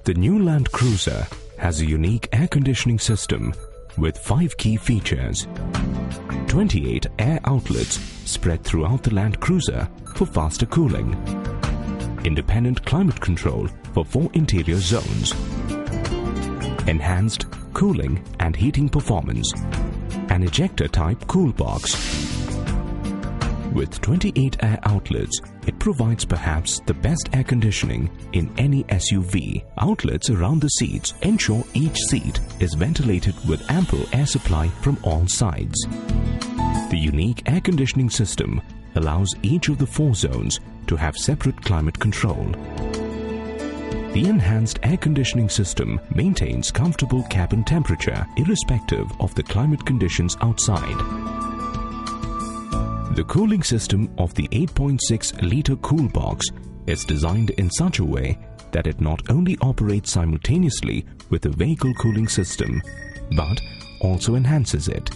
The new Land Cruiser has a unique air conditioning system with 5 key features. 28 air outlets spread throughout the Land Cruiser for faster cooling. Independent climate control for 4 interior zones. Enhanced cooling and heating performance. An ejector-type cool box. With 28 air outlets, it provides perhaps the best air conditioning in any SUV. Outlets around the seats ensure each seat is ventilated with ample air supply from all sides. The unique air conditioning system allows each of the 4 zones to have separate climate control. The enhanced air conditioning system maintains comfortable cabin temperature irrespective of the climate conditions outside. The cooling system of the 8.6-litre cool box is designed in such a way that it not only operates simultaneously with the vehicle cooling system, but also enhances it.